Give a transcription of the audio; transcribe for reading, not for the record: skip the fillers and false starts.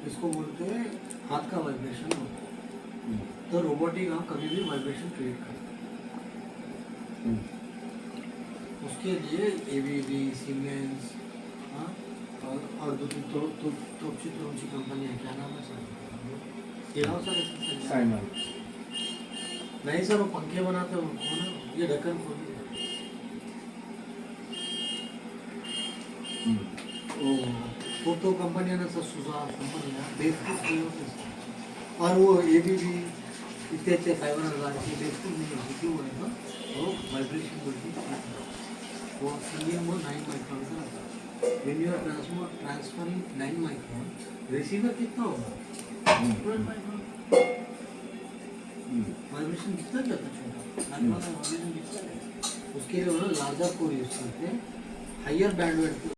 इसको बोलते हैं हाथ का वाइब्रेशन होता है। तो रोबोटिक हम कभी भी वाइब्रेशन क्रिएट करते हैं। उसके लिए एबीबी, सीमेंस और दो चित्रोंची कंपनी है, क्या नाम है सर? ये हो सर साइमन। नहीं सर, वो पंखे बनाते हैं उनको ना, ये ढक्कन खोल वो तो कंपनी है ना सर, सुजा कंपनी है, बेवकूफ़ नहीं होते सर। और वो एबीबी इतने 5,000 की बेवकूफ़ नहीं होती, क्यों है ना, वो वाइब्रेशन बोलती है, वो सीएम वो 9 माइक्रोन का आता है। When you are transferring 9 micron, receiver कितना होगा? 12 माइक्रोन। वाइब्रेशन कितना जाता है छोटा, वाइब्रेशन कितना है, उसके लिए वो लार्जर कोर यूज़ करते हैं, हायर बैंडविड्थ